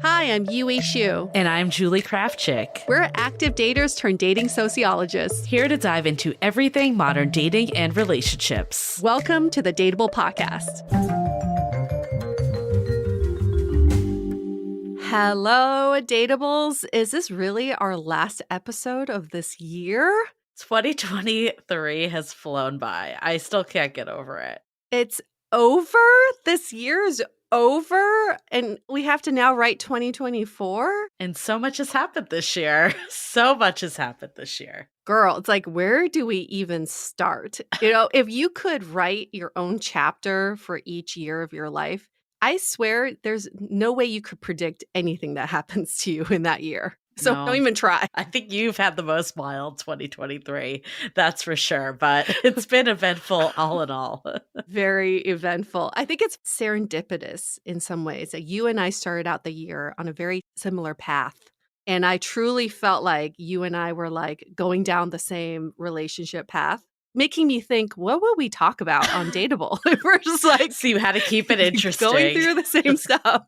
Hi, I'm Yui Shu. And I'm Julie Kraftchick. We're active daters turned dating sociologists. Here to dive into everything modern dating and relationships. Welcome to the Dateable podcast. Hello, Dateables. Is this really our last episode of this year? 2023 has flown by. I still can't get over it. It's over? This year's over? And we have to now write 2024? And so much has happened this year. So much has happened this year. Girl, it's like, where do we even start? You know, if you could write your own chapter for each year of your life, I swear there's no way you could predict anything that happens to you in that year. So No. don't even try. I think you've had the most wild 2023, that's for sure. But it's been eventful all in all. Very eventful. I think it's serendipitous in some ways that you and I started out the year on a very similar path. And I truly felt like you and I were like going down the same relationship path, making me think, what will we talk about on Dateable? We're just like, so you had to keep it interesting. Going through the same stuff.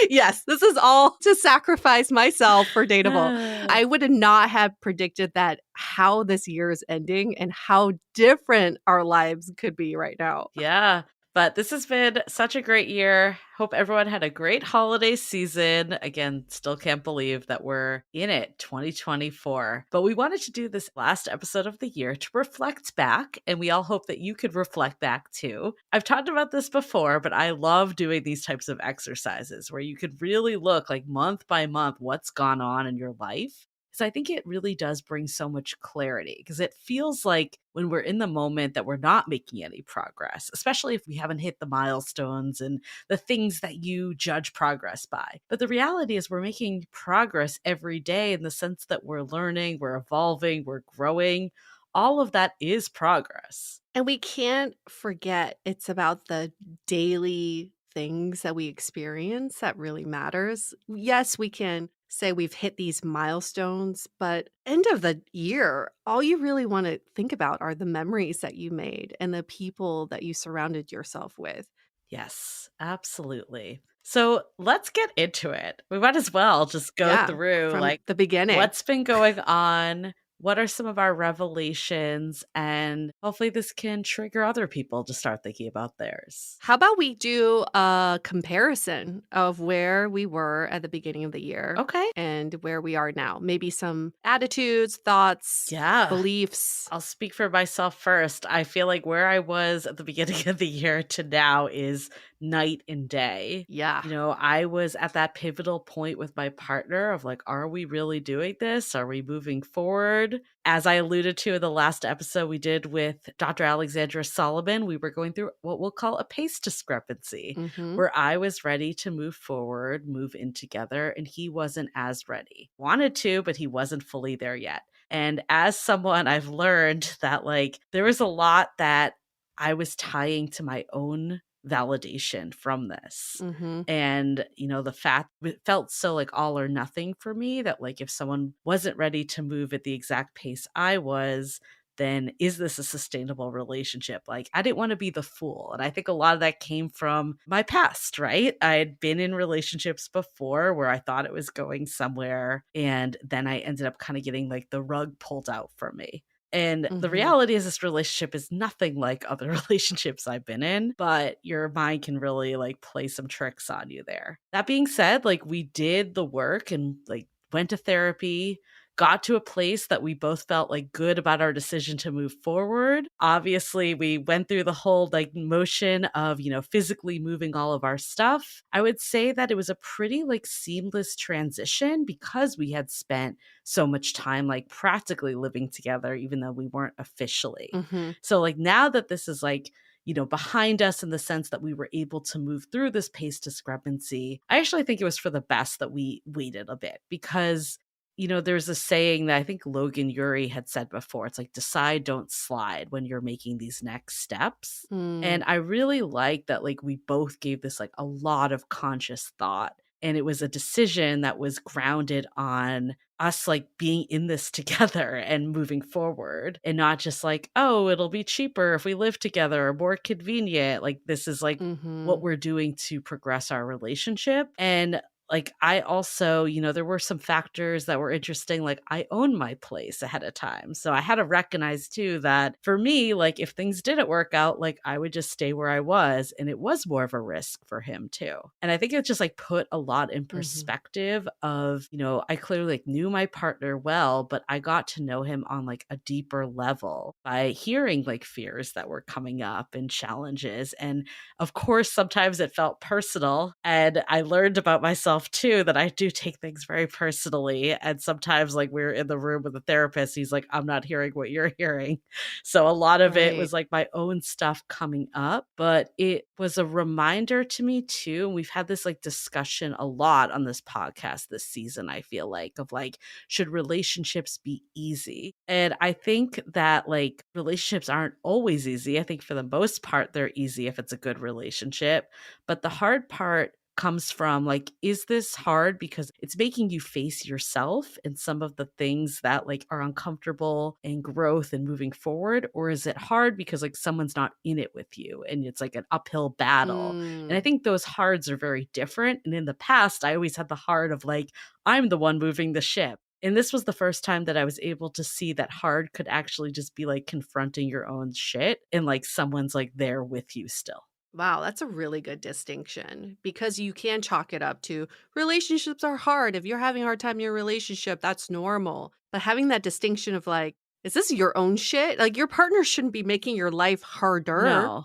Yes, this is all to sacrifice myself for Dateable. I would not have predicted that how this year is ending and how different our lives could be right now. Yeah. But this has been such a great year. Hope everyone had a great holiday season. Again, still can't believe that we're in it, 2024. But we wanted to do this last episode of the year to reflect back, and we all hope that you could reflect back too. I've talked about this before, but I love doing these types of exercises where you could really look like month by month what's gone on in your life. Because I think it really does bring so much clarity, because it feels like when we're in the moment that we're not making any progress, especially if we haven't hit the milestones and the things that you judge progress by. But the reality is we're making progress every day in the sense that we're learning, we're evolving, we're growing. All of that is progress. And we can't forget it's about the daily things that we experience that really matters. Yes, we can say we've hit these milestones, but end of the year, all you really want to think about are the memories that you made and the people that you surrounded yourself with. Yes, absolutely. So let's get into it. We might as well just go through from like the beginning. What's been going on? What are some of our revelations? And hopefully this can trigger other people to start thinking about theirs. How about we do a comparison of where we were at the beginning of the year Okay. and where we are now? Maybe some attitudes, thoughts, beliefs. I'll speak for myself first. I feel like where I was at the beginning of the year to now is night and day. Yeah. You know, I was at that pivotal point with my partner of like, are we really doing this? Are we moving forward? As I alluded to in the last episode we did with Dr. Alexandra Solomon, we were going through what we'll call a pace discrepancy, where I was ready to move forward, move in together, and he wasn't as ready. Wanted to, but he wasn't fully there yet. And as someone, I've learned that like there was a lot that I was tying to my own validation from this. And, you know, the fact it felt so like all or nothing for me that like if someone wasn't ready to move at the exact pace I was, then is this a sustainable relationship? Like I didn't want to be the fool. And I think a lot of that came from my past, right? I had been in relationships before where I thought it was going somewhere. And then I ended up kind of getting like the rug pulled out from me. And the reality is this relationship is nothing like other relationships I've been in, but your mind can really like play some tricks on you there. That being said, like we did the work and like went to therapy, got to a place that we both felt like good about our decision to move forward. Obviously, we went through the whole like motion of, you know, physically moving all of our stuff. I would say that it was a pretty like seamless transition because we had spent so much time like practically living together, even though we weren't officially. So like now that this is like, you know, behind us in the sense that we were able to move through this pace discrepancy, I actually think it was for the best that we waited a bit because you know, there's a saying that I think Logan Ury had said before. It's like, decide, don't slide when you're making these next steps. And I really like that, like, we both gave this, like, a lot of conscious thought. And it was a decision that was grounded on us, like, being in this together and moving forward and not just like, oh, it'll be cheaper if we live together or more convenient. Like, this is like what we're doing to progress our relationship. And like, I also, there were some factors that were interesting, like, I own my place ahead of time, so I had to recognize too that for me, like, if things didn't work out, like, I would just stay where I was, and it was more of a risk for him too. And I think it just, like, put a lot in Mhm. perspective of, I clearly, like, knew my partner well, but I got to know him on, like, a deeper level by hearing, like, fears that were coming up and challenges, and of course, sometimes it felt personal, and I learned about myself too that I do take things very personally, and sometimes, like, we're in the room with a therapist, he's like, "I'm not hearing what you're hearing." So a lot of it Right. was, like, my own stuff coming up, but it was a reminder to me too, and we've had this, like, discussion a lot on this podcast this season, I feel like, of, like, should relationships be easy? And I think that, like, relationships aren't always easy. I think for the most part, they're easy if it's a good relationship. But the hard part comes from, like, is this hard because it's making you face yourself and some of the things that, like, are uncomfortable and growth and moving forward? Or is it hard because, like, someone's not in it with you and it's like an uphill battle? And I Mm. think those hards are very different. And in the past, I always had the hard of, like, I'm the one moving the ship. And this was the first time that I was able to see that hard could actually just be, like, confronting your own shit and, like, someone's, like, there with you still. Wow, that's a really good distinction because you can chalk it up to relationships are hard. If you're having a hard time in your relationship, that's normal. But having that distinction of like, is this your own shit? Like your partner shouldn't be making your life harder. No.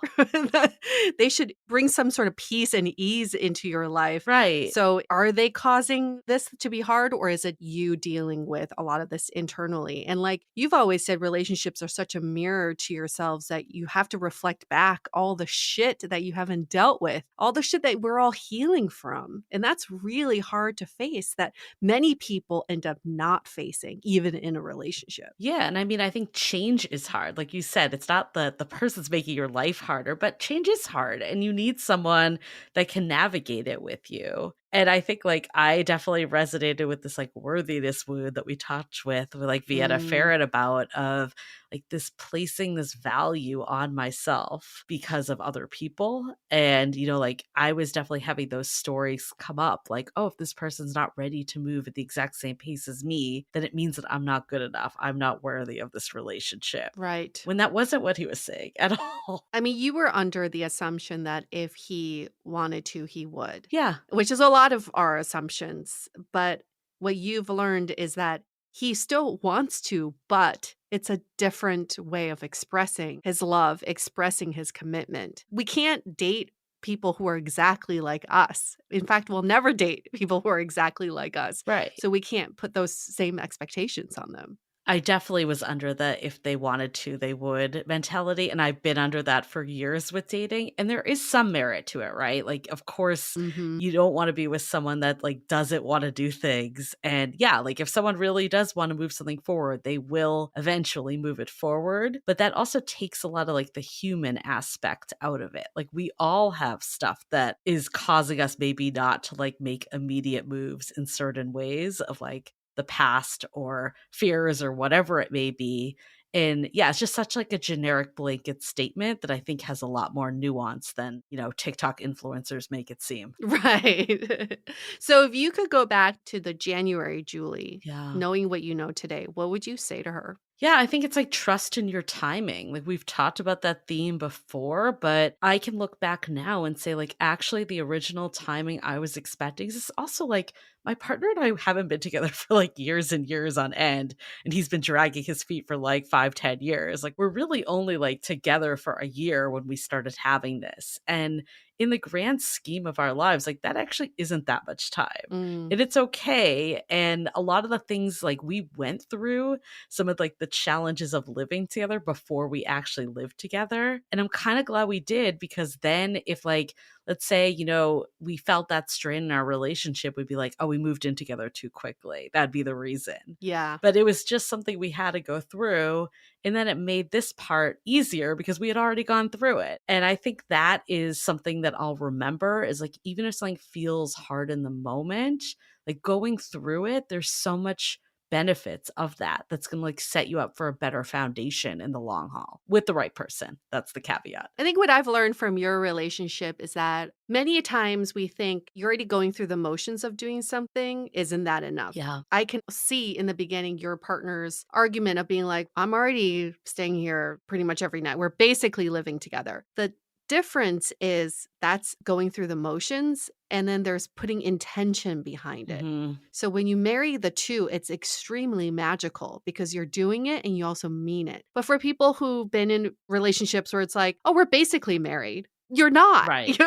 They should bring some sort of peace and ease into your life. Right. So, are they causing this to be hard, or is it you dealing with a lot of this internally? And, like you've always said, relationships are such a mirror to yourselves that you have to reflect back all the shit that you haven't dealt with, all the shit that we're all healing from. And that's really hard to face, that many people end up not facing, even in a relationship. Yeah, and I mean, I think change is hard. Like you said, it's not the person's making your life harder, but change is hard and you need someone that can navigate it with you. And I think like I definitely resonated with this like worthiness wound that we talked with like Vienna Mm, Ferret about of like this placing this value on myself because of other people. And, like I was definitely having those stories come up like, oh, if this person's not ready to move at the exact same pace as me, then it means that I'm not good enough. I'm not worthy of this relationship. right. When that wasn't what he was saying at all. I mean, you were under the assumption that if he wanted to, he would, Yeah, which is a lot of our assumptions. But what you've learned is that he still wants to, but it's a different way of expressing his love, expressing his commitment. We can't date people who are exactly like us. In fact, we'll never date people who are exactly like us. right. So we can't put those same expectations on them. I definitely was under the if they wanted to, they would mentality, and I've been under that for years with dating, and there is some merit to it, right? Like, of course, Mhm. you don't wanna be with someone that, like, doesn't wanna do things, and yeah, like, if someone really does wanna move something forward, they will eventually move it forward, but that also takes a lot of, like, the human aspect out of it. Like, we all have stuff that is causing us maybe not to, like, make immediate moves in certain ways of, like, the past or fears or whatever it may be. And yeah, it's just such like a generic blanket statement that I think has a lot more nuance than, TikTok influencers make it seem. Right. So if you could go back to the January Julie, Yeah. knowing what you know today, what would you say to her? Yeah, I think it's like trust in your timing. Like we've talked about that theme before, but I can look back now and say, like, actually, the original timing I was expecting is also like my partner and I haven't been together for like years and years on end. And he's been dragging his feet for like 5, 10 years. Like we're really only like together for a year when we started having this. And in the grand scheme of our lives, like that actually isn't that much time. Mm, And it's okay. And a lot of the things like we went through some of like the challenges of living together before we actually lived together. And I'm kind of glad we did because then if like let's say, we felt that strain in our relationship, we'd be like, oh, we moved in together too quickly. That'd be the reason. yeah. But it was just something we had to go through. And then it made this part easier because we had already gone through it. And I think that is something that I'll remember is like, even if something feels hard in the moment, like going through it, there's so much benefits of that that's going to like set you up for a better foundation in the long haul with the right person. That's the caveat. I think what I've learned from your relationship is that many times we think you're already going through the motions of doing something. Isn't that enough? Yeah. I can see in the beginning your partner's argument of being like, I'm already staying here pretty much every night. We're basically living together. The difference is that's going through the motions, and then there's putting intention behind it. Hmm. So when you marry the two, it's extremely magical because you're doing it and you also mean it. But for people who've been in relationships where it's like, oh, we're basically married. You're not. Right.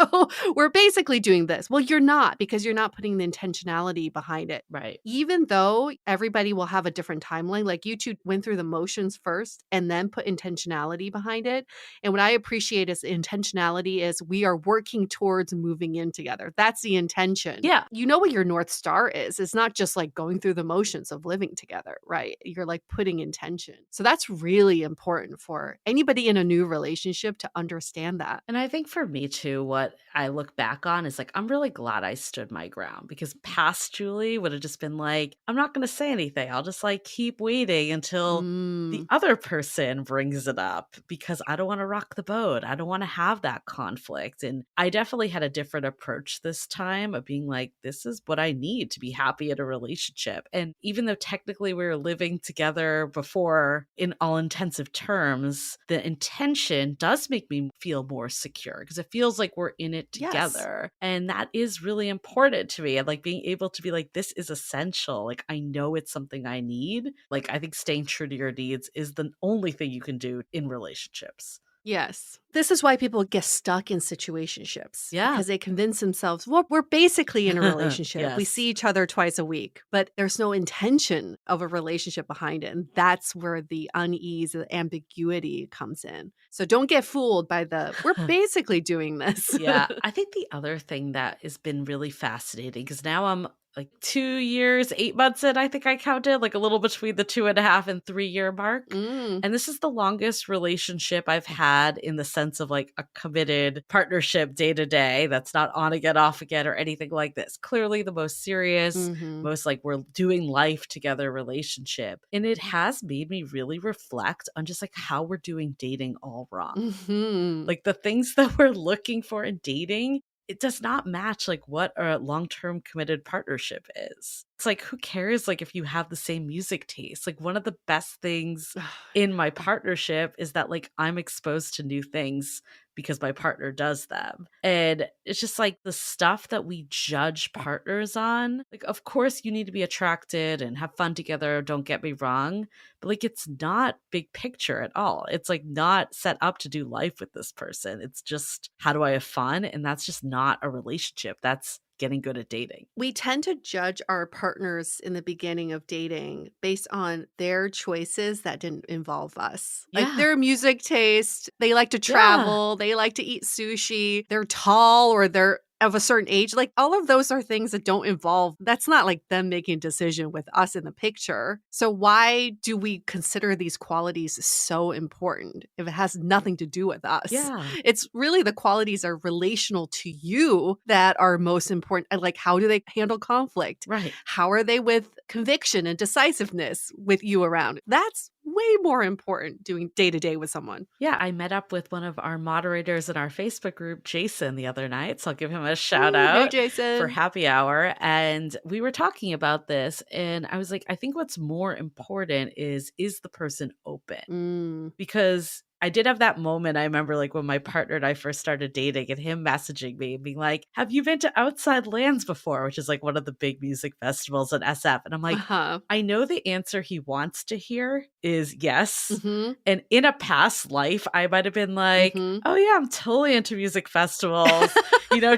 We're basically doing this. Well, you're not because you're not putting the intentionality behind it. Right. Even though everybody will have a different timeline, like you two went through the motions first and then put intentionality behind it. And what I appreciate is intentionality is we are working towards moving in together. That's the intention. Yeah. You know what your North Star is. It's not just like going through the motions of living together, right? You're like putting intention. So that's really important for anybody in a new relationship to understand that. And I think for me too, what I look back on is like, I'm really glad I stood my ground because past Julie would have just been like, I'm not going to say anything. I'll just like keep waiting until the Mm, other person brings it up because I don't want to rock the boat. I don't want to have that conflict. And I definitely had a different approach this time of being like, this is what I need to be happy in a relationship. And even though technically we were living together before in all intensive terms, the intention does make me feel more secure because it feels like we're in it yes. together. And that is really important to me. And like being able to be like, this is essential. Like, I know it's something I need. Like, I think staying true to your needs is the only thing you can do in relationships. Yes. This is why people get stuck in situationships Yeah. because they convince themselves, well, we're basically in a relationship. We see Yes. each other twice a week, but there's no intention of a relationship behind it. And that's where the unease, the ambiguity comes in. So don't get fooled by we're basically doing this. Yeah. I think the other thing that has been really fascinating because now I'm like 2 years, 8 months in, I think I counted, like a little between the 2.5 and 3 year mark. Mm, And this is the longest relationship I've had in the sense of like a committed partnership day to day that's not on again, off again, or anything like this. Clearly the most serious, hmm most like we're doing life together relationship. And it has made me really reflect on just like how we're doing dating all wrong. hmm Like the things that we're looking for in dating, it does not match like what a long-term committed partnership is. It's like who cares like if you have the same music taste? Like one of the best things in my partnership is that like I'm exposed to new things because my partner does them. And it's just like the stuff that we judge partners on. Like of course you need to be attracted and have fun together, don't get me wrong, but like it's not big picture at all. It's like not set up to do life with this person. It's just how do I have fun? And that's just not a relationship. That's getting good at dating. We tend to judge our partners in the beginning of dating based on their choices that didn't involve us. Like Yeah. their music taste, they like to Yeah. travel, they like to eat sushi, they're tall or they're of a certain age. Like all of those are things that don't involve, that's not like them making a decision with us in the picture. So why do we consider these qualities so important if it has nothing to do with us? Yeah. It's really the qualities are relational to you that are most important. And like, how do they handle conflict? Right. How are they with conviction and decisiveness with you around? That's way more important doing day to day with someone. Yeah, I met up with one of our moderators in our Facebook group, Jason, the other night. So I'll give him a shout Ooh, hey, out for Jason. happy hour. And we were talking about this. And I was like, I think what's more important is the person open? Mm. Because I did have that moment. I remember like when my partner and I first started dating and him messaging me and being like, have you been to Outside Lands before? Which is like one of the big music festivals in SF. And I'm like, Uh-huh. I know the answer he wants to hear is yes. Mm-hmm. And in a past life, I might have been like, Mm-hmm. oh yeah, I'm totally into music festivals,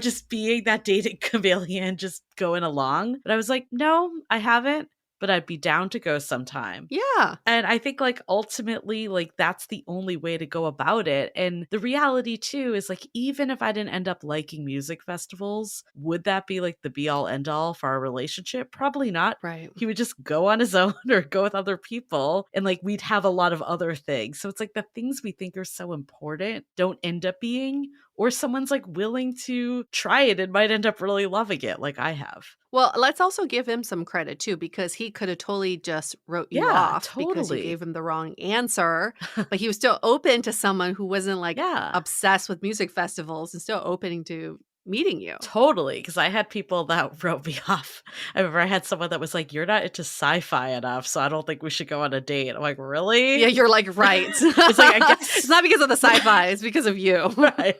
just being that dating chameleon, just going along. But I was like, no, I haven't, but I'd be down to go sometime. Yeah. And I think like ultimately like that's the only way to go about it. And the reality too is like even if I didn't end up liking music festivals, would that be like the be all end all for our relationship? Probably not. Right. He would just go on his own or go with other people and like we'd have a lot of other things. So it's like the things we think are so important don't end up being or someone's like willing to try it and might end up really loving it like I have. Well, let's also give him some credit too, because he could have totally just wrote you Yeah, off because you totally. gave him the wrong answer, but he was still open to someone who wasn't like Yeah. obsessed with music festivals and still opening to meeting you. Totally, because I had people that wrote me off. I remember I had someone that was like, "You're not into sci-fi enough, so I don't think we should go on a date." I'm like, Yeah, "Really?" you're like, right. It's like, I It's guess not because of the sci-fi, it's because of you. right.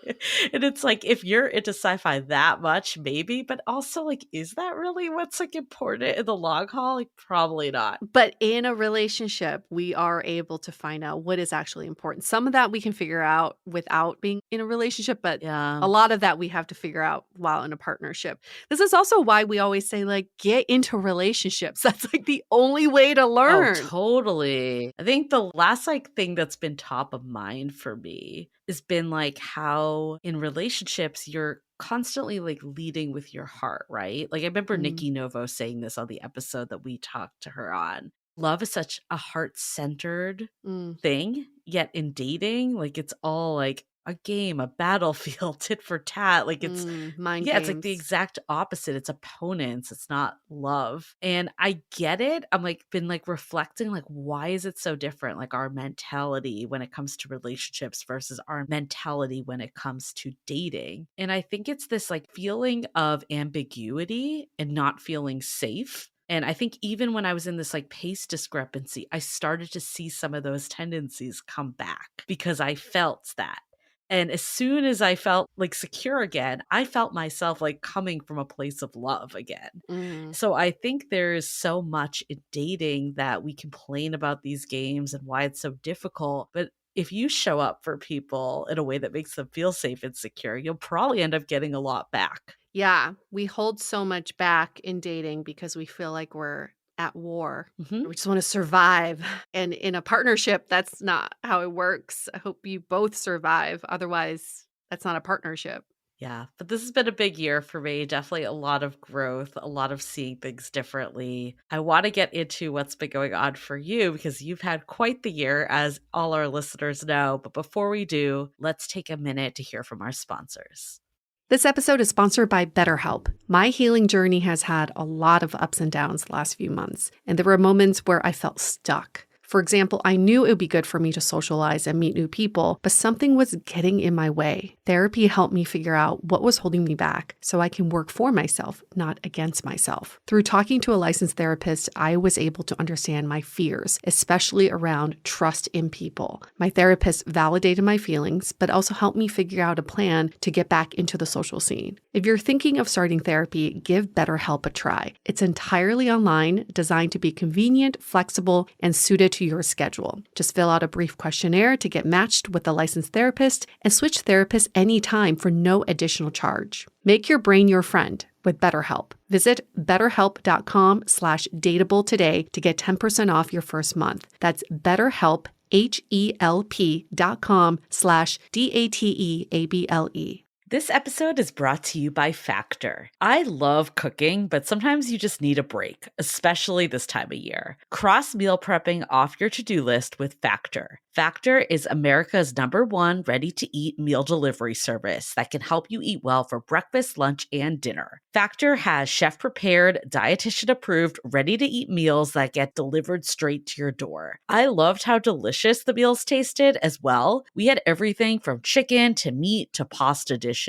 And it's like, if you're into sci-fi that much, maybe, but also, like, is that really what's, like, important in the long haul? Like, probably not. But in a relationship, we are able to find out what is actually important. Some of that we can figure out without being in a relationship, but Yeah. a lot of that we have to figure out while in a partnership. This is also why we always say, like, get into relationships. That's like the only way to Oh, learn. totally. I think the last, like, thing that's been top of mind for me has been, like, how in relationships, you're constantly, like, leading with your heart, right? Like, I remember Mm, Nikki Novo saying this on the episode that we talked to her on. Love is such a heart-centered mm, thing, yet in dating, like, it's all, like, a game, a battlefield, tit for tat, like, it's mind yeah, it's like the games. exact opposite. It's opponents. It's not love. And I get it. I'm like been like reflecting like why is it so different? Like our mentality when it comes to relationships versus our mentality when it comes to dating. And I think it's this like feeling of ambiguity and not feeling safe. And I think even when I was in this like pace discrepancy, I started to see some of those tendencies come back because I felt that. And as soon as I felt, like, secure again, I felt myself, like, coming from a place of love again. Mm. So I think there is so much in dating that we complain about these games and why it's so difficult, but if you show up for people in a way that makes them feel safe and secure, you'll probably end up getting a lot back. Yeah, we hold so much back in dating because we feel like we're at war. Mhm. We just want to survive. And in a partnership, that's not how it works. I hope you both survive. Otherwise, that's not a partnership. Yeah, but this has been a big year for me. Definitely a lot of growth, a lot of seeing things differently. I want to get into what's been going on for you because you've had quite the year, as all our listeners know. But before we do, let's take a minute to hear from our sponsors. This episode is sponsored by BetterHelp. My healing journey has had a lot of ups and downs the last few months, and there were moments where I felt stuck. For example, I knew it would be good for me to socialize and meet new people, but something was getting in my way. Therapy helped me figure out what was holding me back so I can work for myself, not against myself. Through talking to a licensed therapist, I was able to understand my fears, especially around trust in people. My therapist validated my feelings, but also helped me figure out a plan to get back into the social scene. If you're thinking of starting therapy, give BetterHelp a try. It's entirely online, designed to be convenient, flexible, and suited to your schedule. Just fill out a brief questionnaire to get matched with a licensed therapist and switch therapists anytime for no additional charge. Make your brain your friend with BetterHelp. Visit betterhelp.com/dateable today to get 10% off your first month. That's BetterHelp, HELP.com/DATEABLE. This episode is brought to you by Factor. I love cooking, but sometimes you just need a break, especially this time of year. Cross meal prepping off your to-do list with Factor. Factor is America's #1 ready-to-eat meal delivery service that can help you eat well for breakfast, lunch, and dinner. Factor has chef-prepared, dietitian-approved, ready-to-eat meals that get delivered straight to your door. I loved how delicious the meals tasted as well. We had everything from chicken to meat to pasta dishes.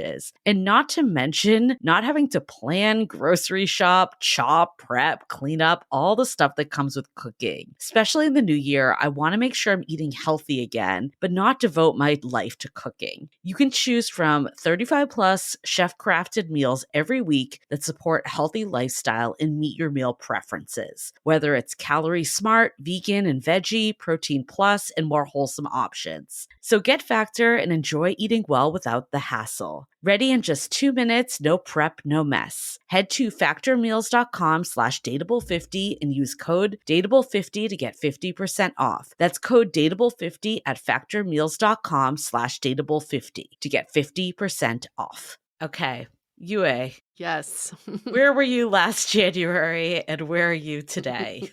And not to mention, not having to plan, grocery shop, chop, prep, clean up, all the stuff that comes with cooking. Especially in the new year, I want to make sure I'm eating healthy again, but not devote my life to cooking. You can choose from 35 plus chef crafted meals every week that support a healthy lifestyle and meet your meal preferences. Whether it's calorie smart, vegan and veggie, protein plus, and more wholesome options. So get Factor and enjoy eating well without the hassle. Ready in just 2 minutes, no prep, no mess. Head to factormeals.com/dateable50 and use code dateable50 to get 50% off. That's code dateable50 at factormeals.com/dateable50 to get 50% off. Okay, Yue, Yes. where were you last January and where are you today?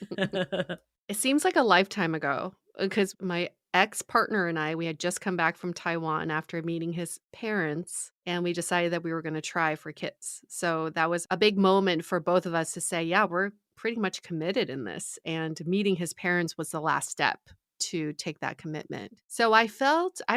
It seems like a lifetime ago because my ex-partner and I, we had just come back from Taiwan after meeting his parents, and we decided that we were gonna try for kids. So that was a big moment for both of us to say, "Yeah, we're pretty much committed in this," and meeting his parents was the last step to take that commitment. So I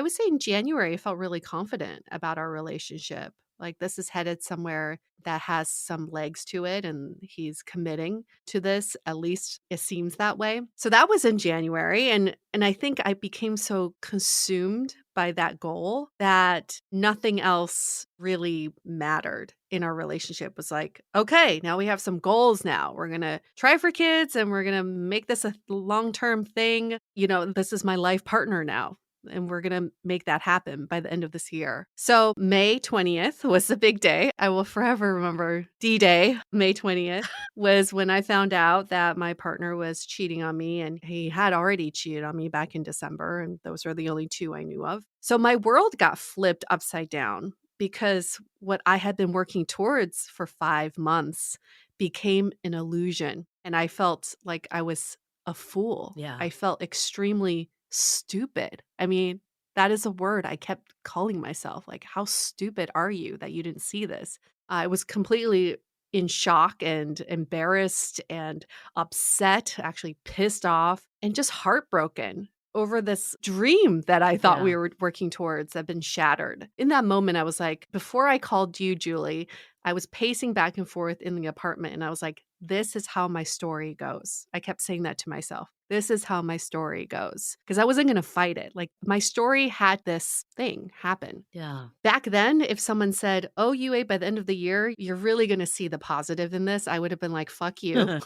would say in January, I felt really confident about our relationship. Like, this is headed somewhere that has some legs to it, and he's committing to this. At least it seems that way. So that was in January, and I think I became so consumed by that goal that nothing else really mattered in our relationship. It was like, okay, now we have some goals now. We're going to try for kids and we're going to make this a long-term thing. You know, this is my life partner now. And we're going to make that happen by the end of this year. So May 20th was the big day. I will forever remember D-Day. May 20th was when I found out that my partner was cheating on me, and he had already cheated on me back in December, and those are the only two I knew of. So my world got flipped upside down because what I had been working towards for 5 months became an illusion, and I felt like I was a fool. Yeah. I felt extremely stupid. I mean, that is a word I kept calling myself. Like, how stupid are you that you didn't see this? I was completely in shock and embarrassed and upset, actually pissed off, and just heartbroken over this dream that I thought Yeah. we were working towards that had been shattered. In that moment, I was like, before I called you, Julie, I was pacing back and forth in the apartment and I was like, this is how my story goes. I kept saying that to myself. This is how my story goes. Because I wasn't going to fight it. Like, my story had this thing happen. Yeah. Back then, if someone said, oh, Yue, by the end of the year, you're really going to see the positive in this, I would have been like, fuck you.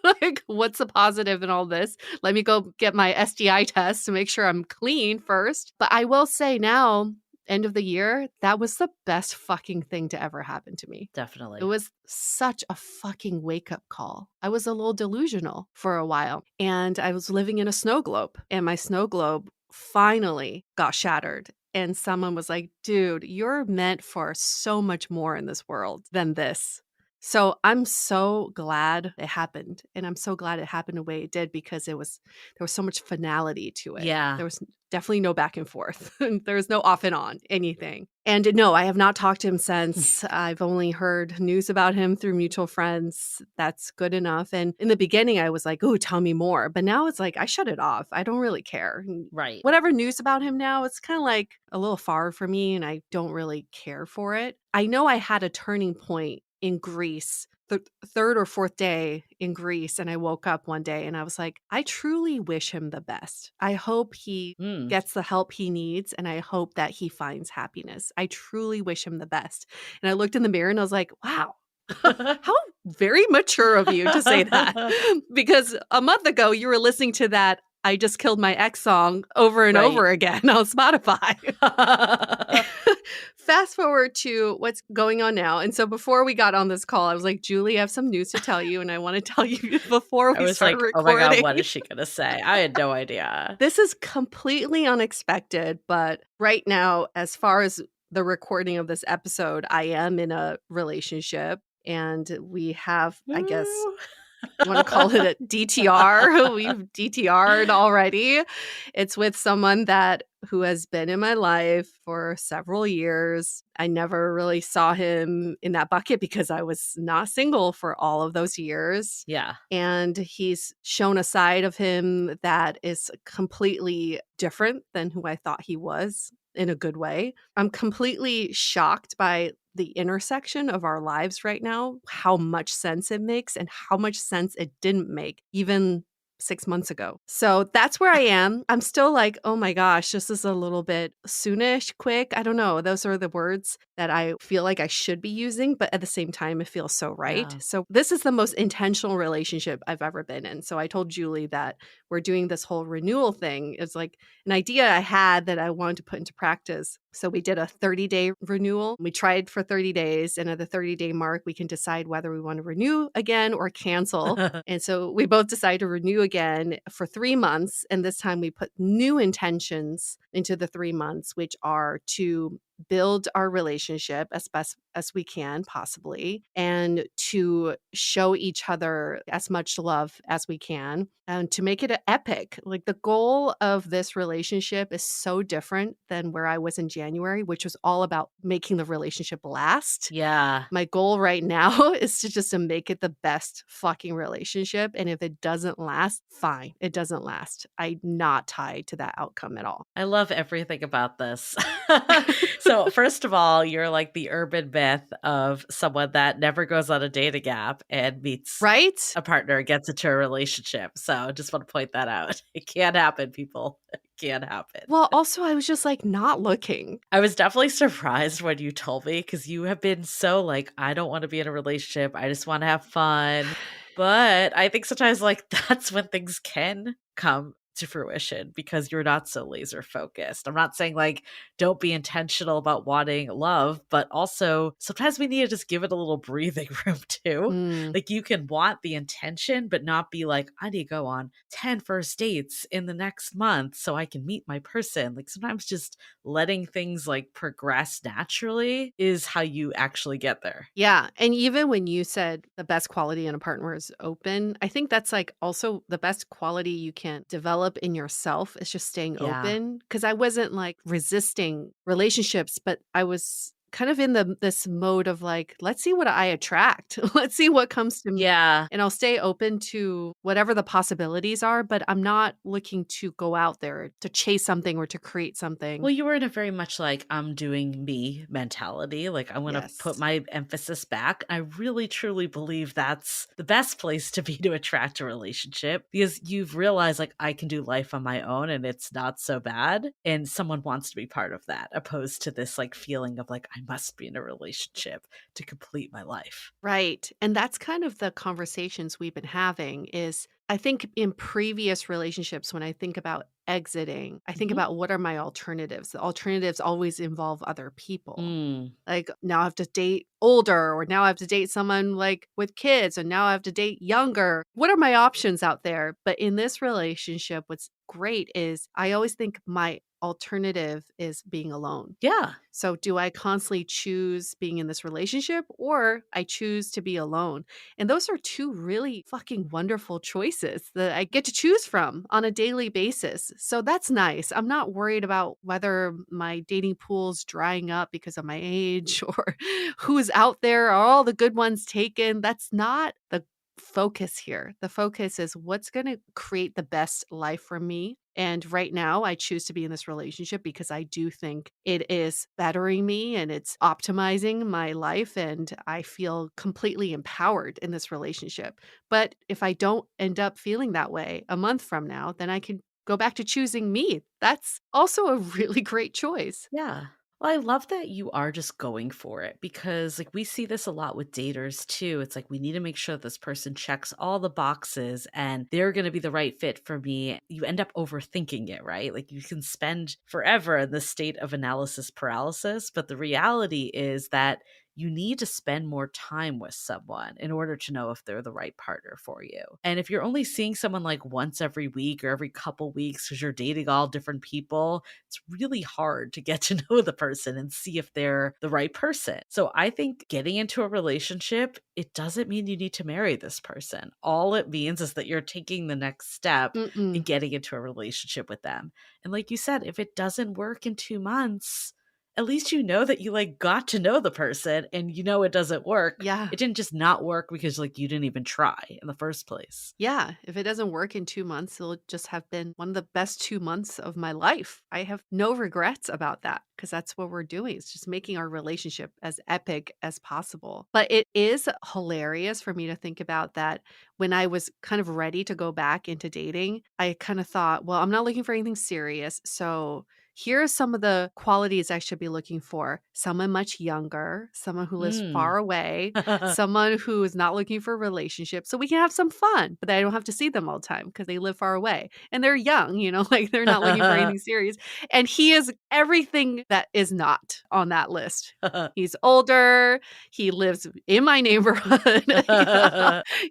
Like, what's the positive in all this? Let me go get my STI test to make sure I'm clean first. But I will say now, end of the year, that was the best fucking thing to ever happen to me. It Definitely. was such a fucking wake up call. I was a little delusional for a while, and I was living in a snow globe, and my snow globe finally got shattered. And someone was like, dude, you're meant for so much more in this world than this. So I'm so glad it happened. And I'm so glad it happened the way it did because there was so much finality to it. Yeah. There was definitely no back and forth. There was no off and on anything. And no, I have not talked to him since. I've only heard news about him through mutual friends. That's good enough. And in the beginning, I was like, oh, tell me more. But now it's like, I shut it off. I don't really care. Right. Whatever news about him now, it's kind of like a little far for me and I don't really care for it. I know I had a turning point in Greece, the third or fourth day in Greece, and I woke up one day and I was like, I truly wish him the best. I hope he Mm. gets the help he needs and I hope that he finds happiness. I truly wish him the best. And I looked in the mirror and I was like, wow. How very mature of you to say that. Because a month ago you were listening to that I Just Killed My Ex song over and Right. over again on Spotify. Fast forward to what's going on now. And so before we got on this call, I was like, Julie, I have some news to tell you. And I want to tell you before I we was start like, "Oh my god, recording. what is she gonna say?" I had no idea. This is completely unexpected. But right now, as far as the recording of this episode, I am in a relationship. And we have, I guess, Woo. you want to call it a DTR? We've DTR'd already. It's with someone who has been in my life for several years. I never really saw him in that bucket because I was not single for all of those years. Yeah. And he's shown a side of him that is completely different than who I thought he was in a good way. I'm completely shocked by the intersection of our lives right now, how much sense it makes and how much sense it didn't make even 6 months ago. So that's where I am. I'm still like, oh my gosh, this is a little bit soonish, quick. I don't know. Those are the words that I feel like I should be using, but at the same time, it feels so right. Yeah. So this is the most intentional relationship I've ever been in. So I told Julie that we're doing this whole renewal thing. It's like an idea I had that I wanted to put into practice. So we did a 30-day renewal. We tried for 30 days. And at the 30-day mark, we can decide whether we want to renew again or cancel. And so we both decided to renew again for 3 months. And this time we put new intentions into the 3 months, which are to build our relationship as best as we can, possibly, and to show each other as much love as we can, and to make it epic. Like, the goal of this relationship is so different than where I was in January, which was all about making the relationship last. Yeah. My goal right now is to make it the best fucking relationship, and if it doesn't last, fine, it doesn't last. I'm not tied to that outcome at all. I love everything about this. So, first of all, you're like the urban myth of someone that never goes on a dating app and meets Right? a partner and gets into a relationship. So, I just want to point that out. It can't happen, people. It can't happen. Well, also, I was just, like, not looking. I was definitely surprised when you told me because you have been so like, I don't want to be in a relationship. I just want to have fun. But I think sometimes like that's when things can come to fruition because you're not so laser focused. I'm not saying like don't be intentional about wanting love, but also sometimes we need to just give it a little breathing room too. Mm. Like you can want the intention, but not be like, I need to go on 10 first dates in the next month so I can meet my person. Like sometimes just letting things like progress naturally is how you actually get there. Yeah, and even when you said the best quality in a partner is open, I think that's, like, also the best quality you can develop in yourself is just staying Yeah. open. Because I wasn't, like, resisting relationships, but I was kind of in this mode of, like, "Let's see what I attract. Let's see what comes to me, Yeah. and I'll stay open to whatever the possibilities are, but I'm not looking to go out there to chase something or to create something." Well, you were in a very much like, I'm doing me mentality. Like, I want to put Yes. my emphasis back. I really truly believe that's the best place to be to attract a relationship because you've realized, like, I can do life on my own and it's not so bad. And someone wants to be part of that, opposed to this, like, feeling of, like, I must be in a relationship to complete my life. Right, and that's kind of the conversations we've been having is I think in previous relationships, when I think about exiting, I think Mhm. about what are my alternatives? The alternatives always involve other people. Mm. Like, now I have to date older, or now I have to date someone, like, with kids, and now I have to date younger. What are my options out there? But in this relationship, what's great is I always think my alternative is being alone. Yeah. So, do I constantly choose being in this relationship or I choose to be alone? And those are two really fucking wonderful choices that I get to choose from on a daily basis. So, that's nice. I'm not worried about whether my dating pool's drying up because of my age or who's out there. Are all the good ones taken? That's not the focus here. The focus is what's going to create the best life for me. And right now, I choose to be in this relationship because I do think it is bettering me and it's optimizing my life. And I feel completely empowered in this relationship. But if I don't end up feeling that way a month from now, then I can go back to choosing me. That's also a really great choice. Yeah. Well, I love that you are just going for it because, like, we see this a lot with daters too. It's like we need to make sure this person checks all the boxes and they're going to be the right fit for me. You end up overthinking it, right? Like, you can spend forever in this state of analysis paralysis. But the reality is that you need to spend more time with someone in order to know if they're the right partner for you. And if you're only seeing someone like once every week or every couple weeks because you're dating all different people, it's really hard to get to know the person and see if they're the right person. So I think getting into a relationship, it doesn't mean you need to marry this person. All it means is that you're taking the next step in Mm-mm. getting into a relationship with them. And like you said, if it doesn't work in 2 months, at least you know that you like got to know the person and you know it doesn't work. Yeah. It didn't just not work because like you didn't even try in the first place. Yeah, if it doesn't work in 2 months, it'll just have been one of the best 2 months of my life. I have no regrets about that because that's what we're doing. It's just making our relationship as epic as possible. But it is hilarious for me to think about that when I was kind of ready to go back into dating, I kind of thought, well, I'm not looking for anything serious. So here are some of the qualities I should be looking for. Someone much younger, someone who lives Mm. far away, someone who is not looking for a relationship so we can have some fun, but I don't have to see them all the time because they live far away and they're young, like they're not looking for anything serious. And he is everything that is not on that list. He's older. He lives in my neighborhood.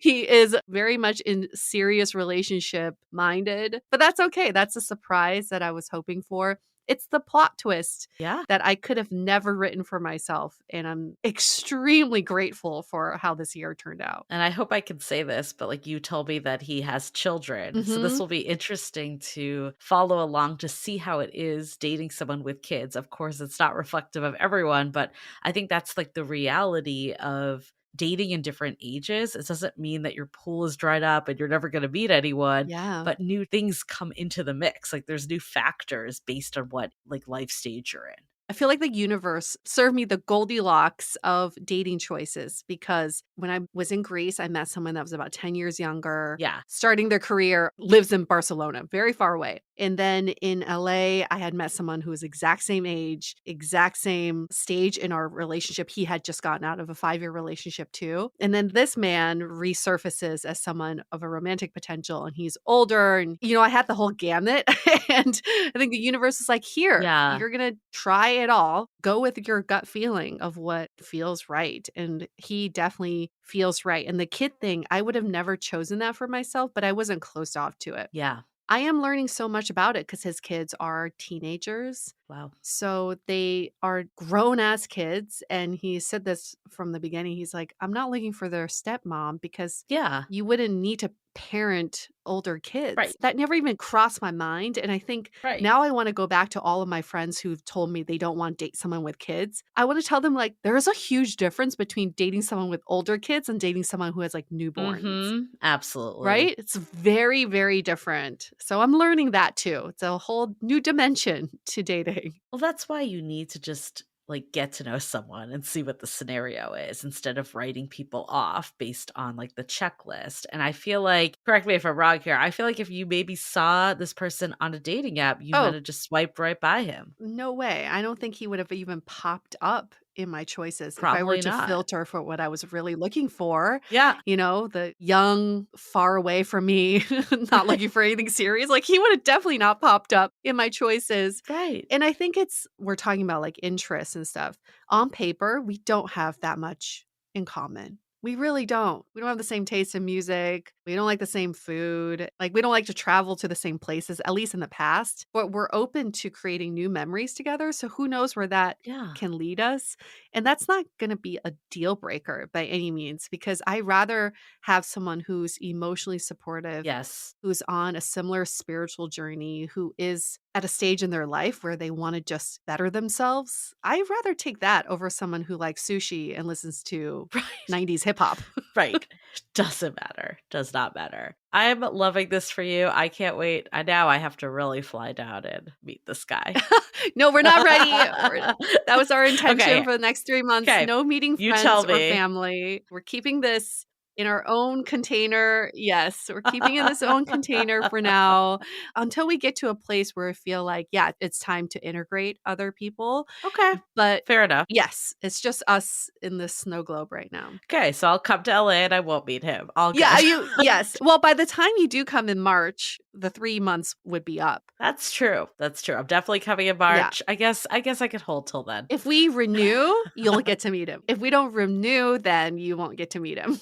He is very much in serious relationship minded, but that's okay. That's a surprise that I was hoping for. It's the plot twist Yeah. that I could have never written for myself, and I'm extremely grateful for how this year turned out. And I hope I can say this, but like you told me that he has children. So this Mhm. will be interesting to follow along to see how it is dating someone with kids. Of course, it's not reflective of everyone, but I think that's like the reality of dating in different ages. It doesn't mean that your pool is dried up and you're never going to meet anyone, Yeah. but new things come into the mix. Like there's new factors based on what like life stage you're in. I feel like the universe served me the Goldilocks of dating choices because when I was in Greece, I met someone that was about 10 years younger, Yeah. starting their career, lives in Barcelona, very far away. And then in LA, I had met someone who was exact same age, exact same stage in our relationship. He had just gotten out of a 5-year relationship too. And then this man resurfaces as someone of a romantic potential and he's older. And, I had the whole gamut. And I think the universe is like, here, Yeah. you're going to try it all. Go with your gut feeling of what feels right. And he definitely feels right. And the kid thing, I would have never chosen that for myself, but I wasn't closed off to it. Yeah. I am learning so much about it because his kids are teenagers. Wow. So they are grown ass kids. And he said this from the beginning. He's like, I'm not looking for their stepmom because Yeah. you wouldn't need to parent older kids. Right. That never even crossed my mind. And I think Right. now I want to go back to all of my friends who've told me they don't want to date someone with kids. I want to tell them, like, there is a huge difference between dating someone with older kids and dating someone who has like newborns. Mhm. Absolutely. Right? It's very, very different. So I'm learning that too. It's a whole new dimension to dating. Well, that's why you need to just like get to know someone and see what the scenario is instead of writing people off based on like the checklist. And I feel like, correct me if I'm wrong here, I feel like if you maybe saw this person on a dating app, you might Oh, have just swiped right by him. no way. I don't think he would have even popped up in my choices if I were Probably to not. filter for what I was really looking for. Yeah. The young, far away from me, not looking for anything serious. Like he would have definitely not popped up in my choices. Right. And I think we're talking about like interests and stuff. On paper, we don't have that much in common. We really don't. We don't have the same taste in music. We don't like the same food. Like, we don't like to travel to the same places, at least in the past. But we're open to creating new memories together. So, who knows where that Yeah. can lead us? And that's not going to be a deal breaker by any means, because I rather have someone who's emotionally supportive, Yes. who's on a similar spiritual journey, who is at a stage in their life where they want to just better themselves. I'd rather take that over someone who likes sushi and listens to Right. 90s hip hop. Right. Doesn't matter. Does not matter. I'm loving this for you. I can't wait. Now I have to really fly down and meet this guy. No, we're not ready. That was our intention Okay. for the next 3 months. Okay. No meeting You friends tell or me. family. We're keeping this in our own container. Yes, we're keeping it in this own container for now until we get to a place where we feel like, yeah, it's time to integrate other people. Okay. But Fair enough. yes, it's just us in this snow globe right now. Okay, so I'll come to LA and I won't meet him. All Yeah, good. yes. Well, by the time you do come in March, the 3 months would be up. That's true. That's true. I'm definitely coming in Yeah. March. I guess I could hold till then. If we renew, you'll get to meet him. If we don't renew, then you won't get to meet him.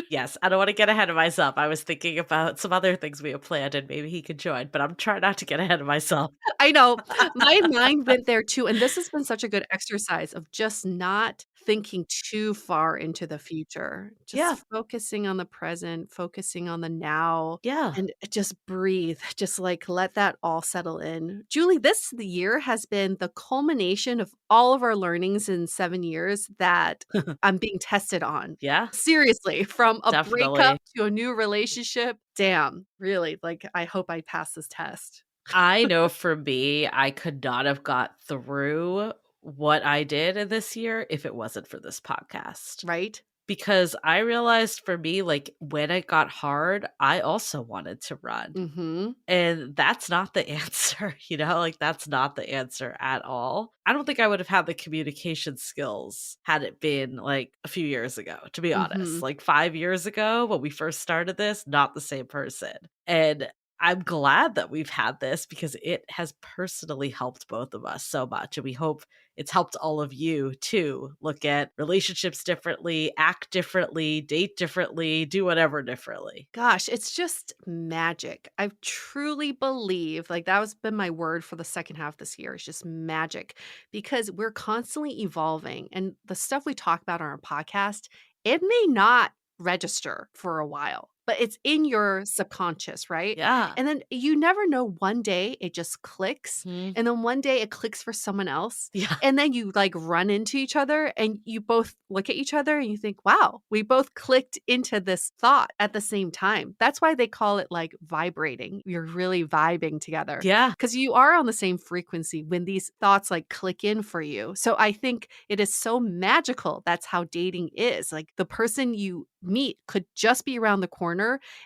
Yes, I don't want to get ahead of myself. I was thinking about some other things we have planned and maybe he could join, but I'm trying not to get ahead of myself. I know. My mind went there too, and this has been such a good exercise of just not thinking too far into the future. Yeah. Just focusing on the present, focusing on the now, Yeah. and just breathe. Just, like, let that all settle in. Julie, the year has been the culmination of all of our learnings in 7 years that I'm being tested on. Yeah. Seriously, from a breakup Definitely. to a new relationship. Damn, really, like, I hope I pass this test. I know for me, I could not have got through what I did in this year if it wasn't for this podcast. Right? Because I realized for me, like when it got hard, I also wanted to run. Mhm. And that's not the answer, like that's not the answer at all. I don't think I would have had the communication skills had it been like a few years ago, to be honest. Mhm. Like 5 years ago when we first started this, not the same person. And I'm glad that we've had this because it has personally helped both of us so much. And we hope it's helped all of you too look at relationships differently, act differently, date differently, do whatever differently. Gosh, it's just magic. I truly believe, like, that has been my word for the second half this year. It's just magic because we're constantly evolving. And the stuff we talk about on our podcast, it may not register for a while, but it's in your subconscious, right? Yeah. And then you never know, one day it just clicks. Mhm. And then one day it clicks for someone else. Yeah. And then you like run into each other and you both look at each other and you think, wow, we both clicked into this thought at the same time. That's why they call it like vibrating. You're really vibing together Yeah. because you are on the same frequency when these thoughts like click in for you. So I think it is so magical. That's how dating is. Like the person you meet could just be around the corner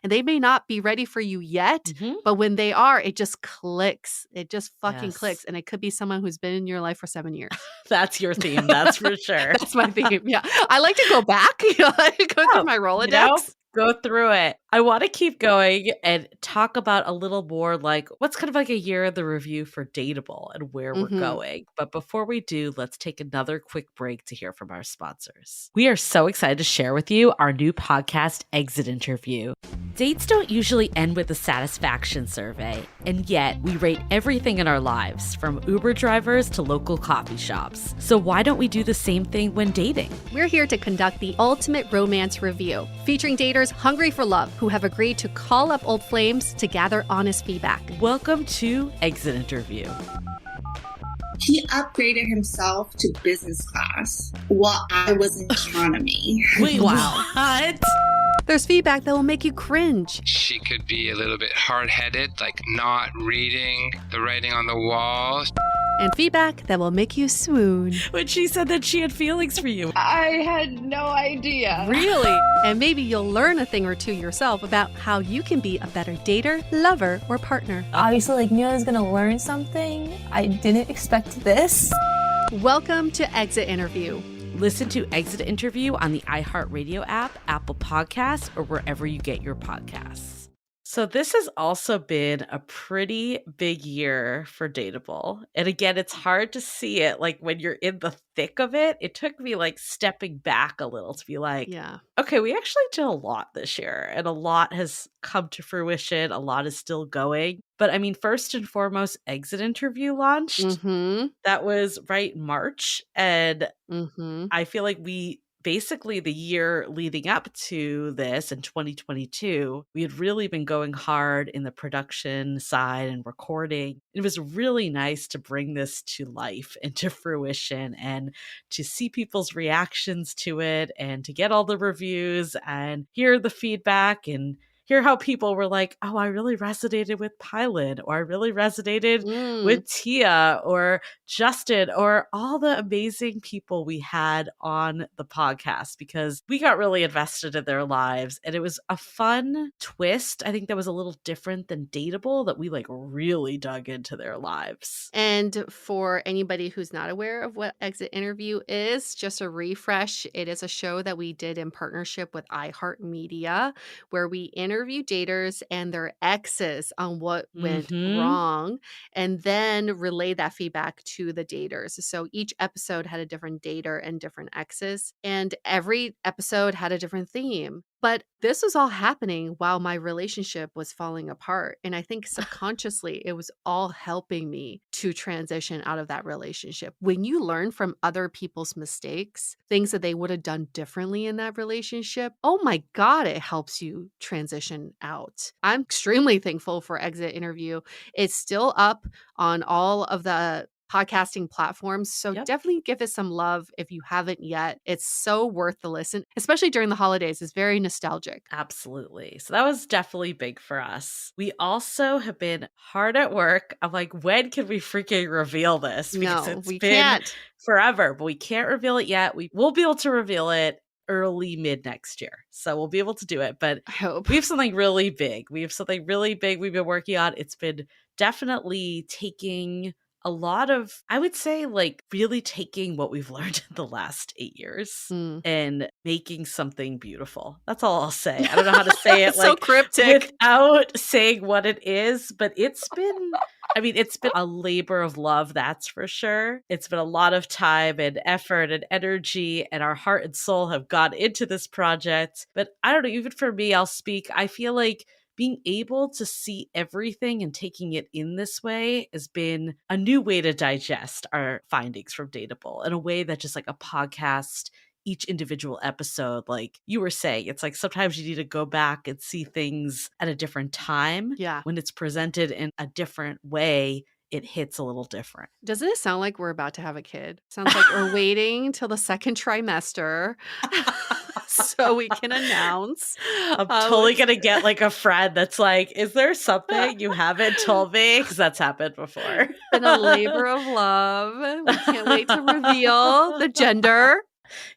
and they may not be ready for you yet, Mhm. but when they are, it just clicks. It just fucking clicks. Yes. And it could be someone who's been in your life for 7 years. That's your theme. That's for sure. That's my theme, yeah. I like to go back, go through Oh, my you know, Rolodex. go through it. I want to keep going and talk about a little more like what's kind of like a year of the review for Dateable and where we're Mhm. going. But before we do, let's take another quick break to hear from our sponsors. We are so excited to share with you our new podcast, Exit Interview. Dates don't usually end with a satisfaction survey, and yet we rate everything in our lives, from Uber drivers to local coffee shops. So why don't we do the same thing when dating? We're here to conduct the ultimate romance review, featuring daters hungry for love who have agreed to call up old flames to gather honest feedback. Welcome to Exit Interview. He upgraded himself to business class while I was in economy. Wait, Wow. what? There's feedback that will make you cringe. She could be a little bit hard-headed, like not reading the writing on the wall. And feedback that will make you swoon. When she said that she had feelings for you. I had no idea. Really? And maybe you'll learn a thing or two yourself about how you can be a better dater, lover, or partner. Obviously, like, knew I was gonna learn something. I didn't expect this. Welcome to Exit Interview. Listen to Exit Interview on the iHeartRadio app, Apple Podcasts, or wherever you get your podcasts. So this has also been a pretty big year for Dateable. And again, it's hard to see it like when you're in the thick of it. It took me like stepping back a little to be like, Yeah. okay, we actually did a lot this year and a lot has come to fruition. A lot is still going. But I mean, first and foremost, Exit Interview launched. Mm-hmm. That was right March. And Mm-hmm. I feel like we basically the year leading up to this in 2022, we had really been going hard in the production side and recording. It was really nice to bring this to life and to fruition and to see people's reactions to it and to get all the reviews and hear the feedback and hear how people were like, oh, I really resonated with Pilot, or I really resonated with Tia or Justin, or all the amazing people we had on the podcast, because we got really invested in their lives. And it was a fun twist. I think that was a little different than Dateable, that we like really dug into their lives. And for anybody who's not aware of what Exit Interview is, just a refresh, it is a show that we did in partnership with iHeartMedia, where we interview daters and their exes on what went wrong, and then relay that feedback to the daters. So each episode had a different dater and different exes, and every episode had a different theme. But this was all happening while my relationship was falling apart. And I think subconsciously it was all helping me to transition out of that relationship. When you learn from other people's mistakes, things that they would have done differently in that relationship, oh my God, it helps you transition out. I'm extremely thankful for Exit Interview. It's still up on all of the podcasting platforms. So Yep. definitely give it some love if you haven't yet. It's so worth the listen, especially during the holidays. It's very nostalgic. Absolutely. So that was definitely big for us. We also have been hard at work. I'm like, when can we freaking reveal this? Because No, it's we been can't. forever, but we can't reveal it yet. We will be able to reveal it early mid next year. So we'll be able to do it. But I hope. we have something really big. We have something really big we've been working on. It's been definitely taking a lot of, I would say, like really taking what we've learned in the last 8 years Mm. and making something beautiful. That's all I'll say. I don't know how to say it So like cryptic. without saying what it is, but it's been, I mean, it's been a labor of love, that's for sure. It's been a lot of time and effort and energy, and our heart and soul have gone into this project. But I don't know, even for me, I'll speak. I feel like being able to see everything and taking it in this way has been a new way to digest our findings from Dateable in a way that just like a podcast, each individual episode, like you were saying, it's like sometimes you need to go back and see things at a different time. Yeah. When it's presented in a different way, it hits a little different. Doesn't it sound like we're about to have a kid? Sounds like we're waiting till the second trimester so we can announce. I'm totally going to get like a friend that's like, is there something you haven't told me? Because that's happened before. It's been a labor of love. We can't wait to reveal the gender.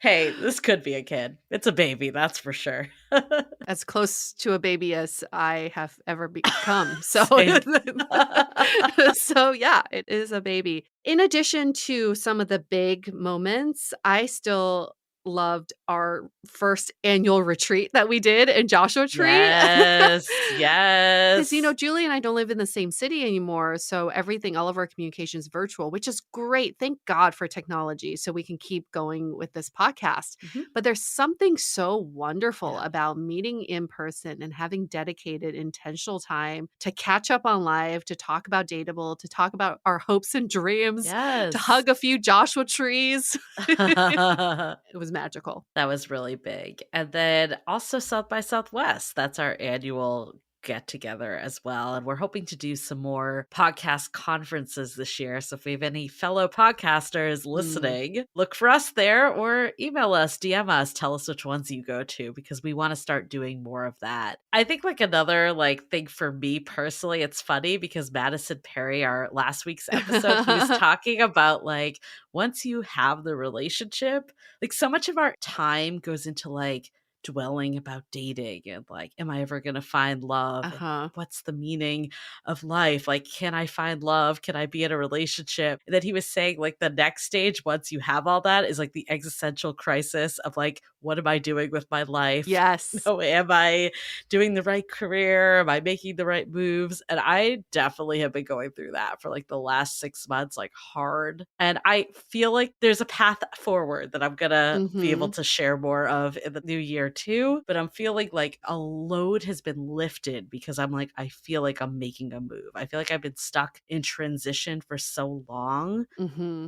Hey, this could be a kid. It's a baby, that's for sure. As close to a baby as I have ever become. So, Same. so yeah, it is a baby. In addition to some of the big moments, I still loved our first annual retreat that we did in Joshua Tree. Yes, Because, yes. Julie and I don't live in the same city anymore. So everything, all of our communication is virtual, which is great. Thank God for technology so we can keep going with this podcast. Mhm. But there's something so wonderful Yeah. about meeting in person and having dedicated intentional time to catch up on life, to talk about Dateable, to talk about our hopes and dreams, Yes. to hug a few Joshua trees. It was magical. That was really big. And then also South by Southwest. That's our annual get together as well. And we're hoping to do some more podcast conferences this year. So if we have any fellow podcasters listening, look for us there or email us, DM us, tell us which ones you go to because we want to start doing more of that. I think like another like thing for me personally, it's funny because Madison Perry, our last week's episode, he was talking about like once you have the relationship, like so much of our time goes into like dwelling about dating and like, am I ever going to find love? And Uh-huh. what's the meaning of life? Like, can I find love? Can I be in a relationship? And then he was saying like the next stage, once you have all that, is like the existential crisis of like, what am I doing with my life? Yes. Am I doing the right career? Am I making the right moves? And I definitely have been going through that for like the last 6 months, like hard. And I feel like there's a path forward that I'm going to be able to share more of in the new year too. But I'm feeling like a load has been lifted because I'm like, I feel like I'm making a move. I feel like I've been stuck in transition for so long.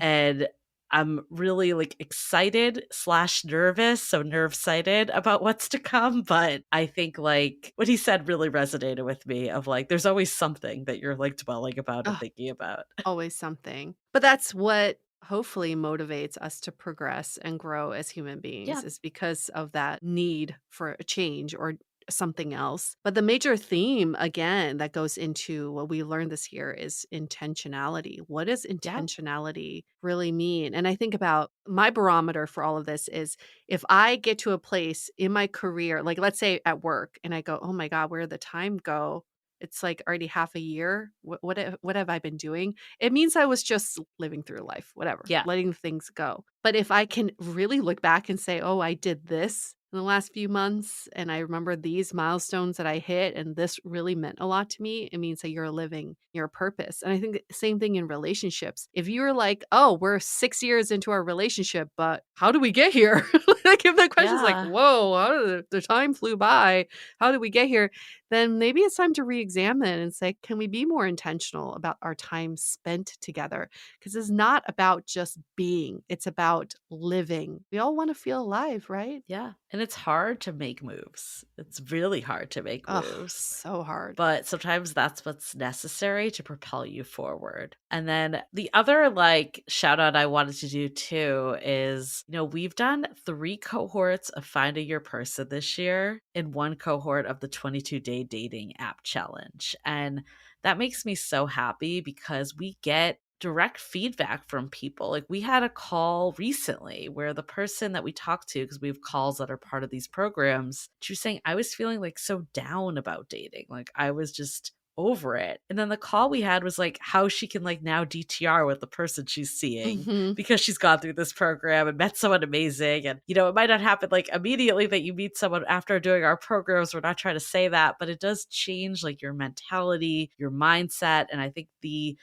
And I'm really like excited / nervous, so nerve sighted about what's to come. But I think like what he said really resonated with me of like, there's always something that you're like dwelling about and thinking about. Always something. But that's what hopefully motivates us to progress and grow as human beings is because of that need for a change or something else. But the major theme again that goes into what we learned this year is intentionality. What does intentionality really mean? And I think about my barometer for all of this is if I get to a place in my career, like let's say at work, and I go, oh my God, where did the time go? It's like already half a year. What have I been doing? It means I was just living through life, whatever, letting things go. But if I can really look back and say, oh, I did this in the last few months, and I remember these milestones that I hit, and this really meant a lot to me, it means that you're living your purpose. And I think the same thing in relationships. If you're like, oh, we're 6 years into our relationship, but how do we get here? Like if the question's like, whoa, how did the time flew by? How did we get here? Then maybe it's time to re-examine and say, can we be more intentional about our time spent together? Because it's not about just being, it's about living. We all want to feel alive, right? Yeah. And it's hard to make moves. It's really hard to make moves. So hard. But sometimes that's what's necessary to propel you forward. And then the other like shout out I wanted to do too is, we've done 3 cohorts of Finding Your Person this year and 1 cohort of the 22-day dating app challenge. And that makes me so happy because we get direct feedback from people. Like we had a call recently where the person that we talked to, because we have calls that are part of these programs, she was saying, I was feeling like so down about dating. Like I was just over it. And then the call we had was like how she can like now DTR with the person she's seeing Mhm. because she's gone through this program and met someone amazing. And, you know, it might not happen like immediately that you meet someone after doing our programs. We're not trying to say that, but it does change like your mentality, your mindset. And I think the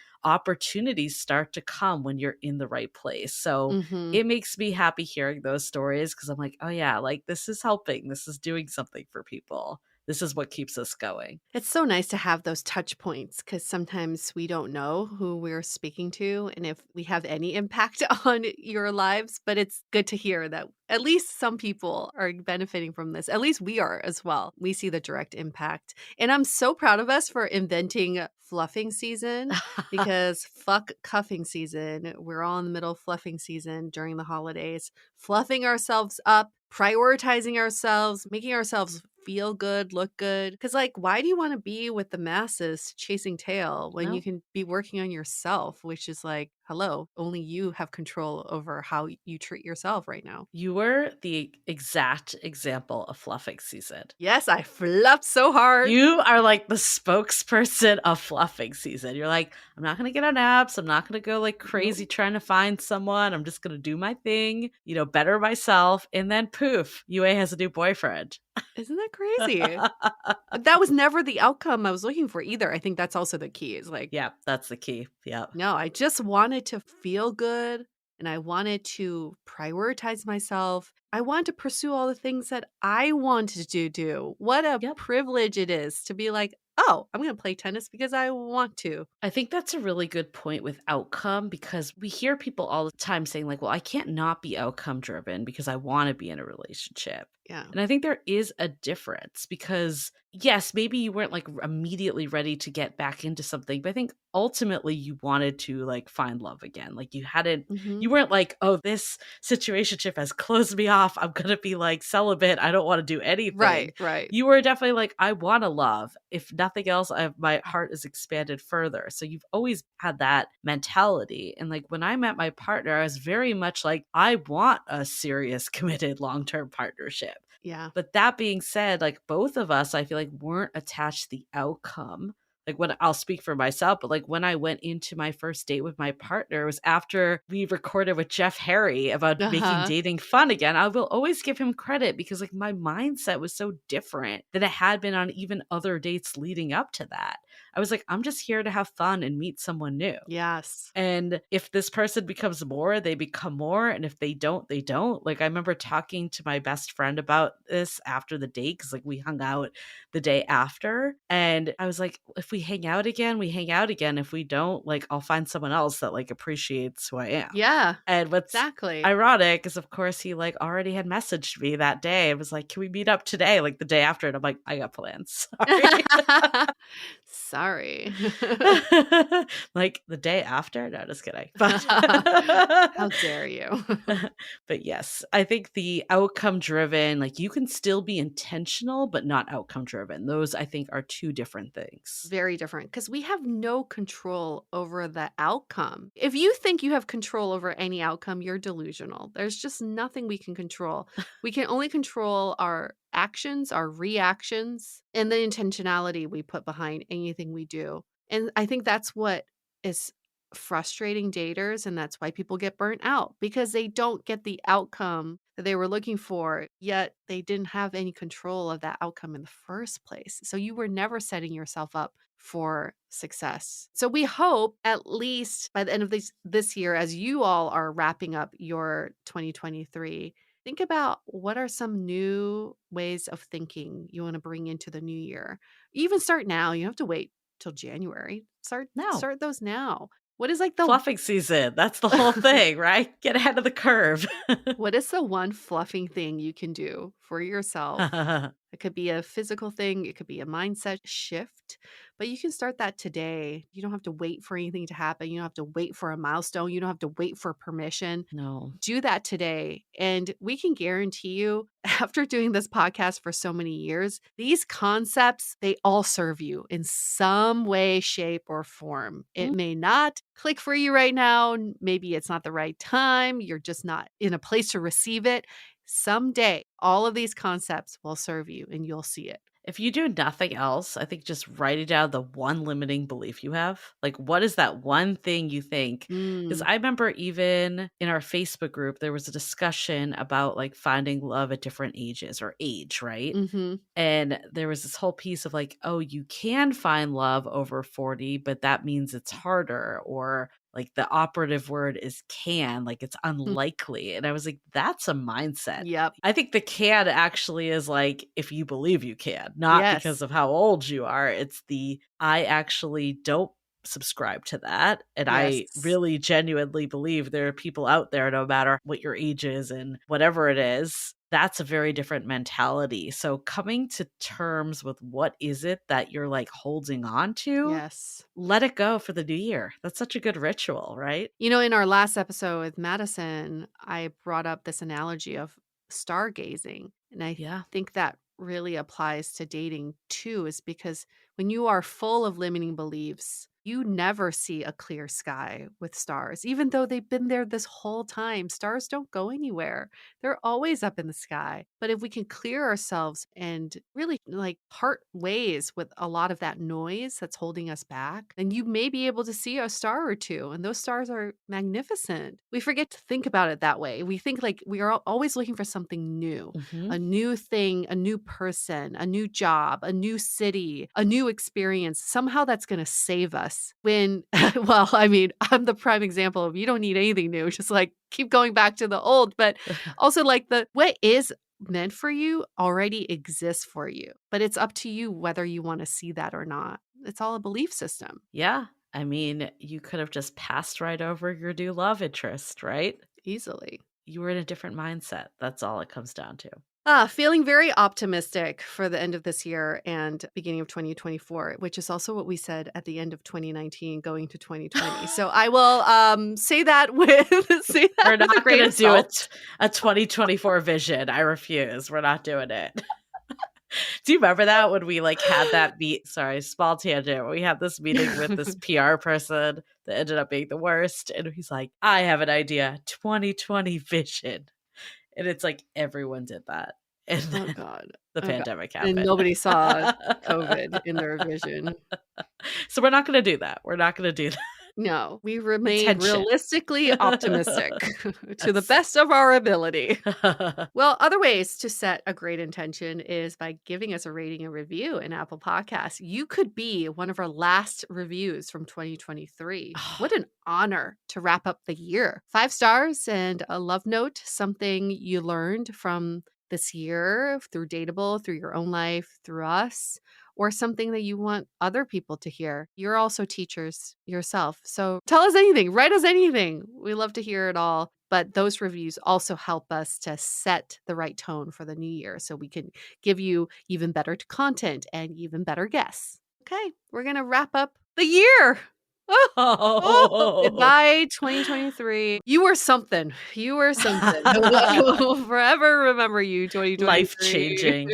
opportunities start to come when you're in the right place. So Mhm. it makes me happy hearing those stories because I'm like, oh yeah, like this is helping. This is doing something for people. This is what keeps us going. It's so nice to have those touch points because sometimes we don't know who we're speaking to and if we have any impact on your lives. But it's good to hear that at least some people are benefiting from this. At least we are as well. We see the direct impact. And I'm so proud of us for inventing fluffing season because fuck cuffing season. We're all in the middle of fluffing season during the holidays, fluffing ourselves up, prioritizing ourselves, making ourselves feel good, look good. Because, like, why do you want to be with the masses chasing tail when you No, can be working on yourself, which is like, hello, only you have control over how you treat yourself right now. you were the exact example of fluffing season. Yes, I fluffed so hard. You are like the spokesperson of fluffing season. You're like, I'm not going to get on apps. I'm not going to go like crazy Nope. trying to find someone. I'm just going to do my thing, you know, better myself. And then poof, UA has a new boyfriend. Isn't that crazy? That was never the outcome I was looking for either. I think that's also the key is like, Yeah, that's the key. Yeah. no, I just wanted to feel good and I wanted to prioritize myself. I wanted to pursue all the things that I wanted to do. What a Yep. privilege it is to be like, oh, I'm going to play tennis because I want to. I think that's a really good point with outcome because we hear people all the time saying, like, well, I can't not be outcome driven because I want to be in a relationship. Yeah. And I think there is a difference because, yes, maybe you weren't like immediately ready to get back into something, but I think ultimately you wanted to like find love again. Like you hadn't, Hmm. you weren't like, oh, this situationship has closed me off. I'm going to be like celibate. I don't want to do anything. Right, right. You were definitely like, I want to love. If nothing else, my heart is expanded further. So you've always had that mentality. And like when I met my partner, I was very much like, I want a serious, committed, long term partnership. Yeah. But that being said, like both of us, I feel like weren't attached to the outcome. Like when I'll speak for myself, but like when I went into my first date with my partner, it was after we recorded with Jeff Harry about making Uh-huh. dating fun again. I will always give him credit because like my mindset was so different than it had been on even other dates leading up to that. I was like, I'm just here to have fun and meet someone new. Yes. And if this person becomes more, they become more. And if they don't, they don't. Like I remember talking to my best friend about this after the date because like we hung out the day after. And I was like, if we hang out again, we hang out again. If we don't, like I'll find someone else that like appreciates who I am. Yeah. And what's Exactly. ironic is, of course, he like already had messaged me that day. It was like, can we meet up today? Like the day after. And I'm like, I got plans. Sorry. Sorry. Like the day after? No, just kidding. But How dare you? but yes, I think the outcome driven, like you can still be intentional, but not outcome driven. Those I think are two different things. Very different because we have no control over the outcome. If you think you have control over any outcome, you're delusional. There's just nothing we can control. We can only control our actions, our reactions, and the intentionality we put behind anything we do. And I think that's what is frustrating daters. And that's why people get burnt out because they don't get the outcome that they were looking for, yet they didn't have any control of that outcome in the first place. So you were never setting yourself up for success. So we hope at least by the end of this year, as you all are wrapping up your 2023, think about what are some new ways of thinking you want to bring into the new year. Even start now. You don't have to wait till January. No, Start those now. What is like the fluffing season. That's the whole thing, right? Get ahead of the curve. what is the one fluffing thing you can do for yourself? It could be a physical thing, it could be a mindset shift, but you can start that today. You don't have to wait for anything to happen. You don't have to wait for a milestone. You don't have to wait for permission. No. Do that today. And we can guarantee you, after doing this podcast for so many years, these concepts, they all serve you in some way, shape, or form. It may not click for you right now. Maybe it's not the right time. You're just not in a place to receive it. Someday, all of these concepts will serve you and you'll see it. If you do nothing else, I think just writing down the one limiting belief you have. Like, what is that one thing you think? Because Mm, I remember even in our Facebook group, there was a discussion about like finding love at different ages or age, right? mhm, And there was this whole piece of like, oh, you can find love over 40, but that means it's harder. Or like the operative word is can, like it's mm, unlikely. And I was like, that's a mindset. yep, I think the can actually is like if you believe you can, not because yes, of how old you are. It's the I actually don't subscribe to that. And I yes, really genuinely believe there are people out there, no matter what your age is and whatever it is, that's a very different mentality. So coming to terms with what is it that you're like holding on to, yes. let it go for the new year. That's such a good ritual, right? You know, in our last episode with Madison, I brought up this analogy of stargazing. And I Yeah. think that really applies to dating too, is because when you are full of limiting beliefs, you never see a clear sky with stars, even though they've been there this whole time. Stars don't go anywhere, they're always up in the sky. But if we can clear ourselves and really like part ways with a lot of that noise that's holding us back, then you may be able to see a star or two. And those stars are magnificent. We forget to think about it that way. We think like we are always looking for something new, Hmm. a new thing, a new person, a new job, a new city, a new experience. Somehow that's going to save us when, well, I mean, I'm the prime example of you don't need anything new. Just like keep going back to the old. But also, like the what is meant for you already exists for you, but it's up to you whether you want to see that or not. It's all a belief system, Yeah. I mean, you could have just passed right over your new love interest, right? easily. You were in a different mindset. That's all it comes down to. Feeling very optimistic for the end of this year and beginning of 2024, which is also what we said at the end of 2019 going to 2020. So I will say that with say that We're with a not grain going of to do salt. a 2024 vision. I refuse. We're not doing it. Do you remember that when we like had that sorry, small tangent. We had this meeting with this PR person that ended up being the worst. And he's like, I have an idea, 2020 vision. And it's like everyone did that. And Oh then God. the Oh God. pandemic And happened. nobody saw COVID in their vision. So we're not going to do that. We're not going to do that. No, we remain Intention. realistically optimistic to the Yes. best of our ability. Well, other ways to set a great intention is by giving us a rating and review in Apple Podcasts. You could be one of our last reviews from 2023. What an honor to wrap up the year. 5 stars and a love note, something you learned from this year through Dateable, through your own life, through us, or something that you want other people to hear. You're also teachers yourself. So tell us anything, write us anything. We love to hear it all. But those reviews also help us to set the right tone for the new year so we can give you even better content and even better guests. Okay, we're going to wrap up the year. Oh. Goodbye, 2023. You were something. You were something. I will forever remember you, Life 2023. changing.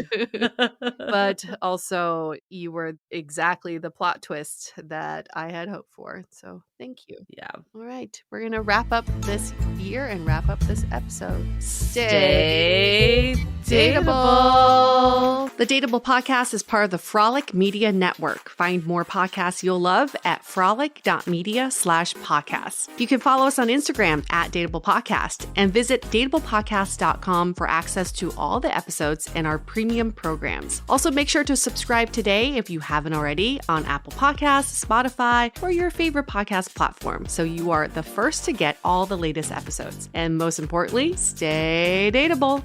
But also, you were exactly the plot twist that I had hoped for. So thank you. Yeah. All right. We're going to wrap up this year and wrap up this episode. Stay Dateable. The Dateable podcast is part of the Frolic Media Network. Find more podcasts you'll love at frolic.media/podcasts. You can follow us on Instagram at Dateable Podcast and visit dateablepodcast.com for access to all the episodes and our premium programs. Also, make sure to subscribe today if you haven't already on Apple Podcasts, Spotify, or your favorite podcast platform so you are the first to get all the latest episodes. And most importantly, stay dateable.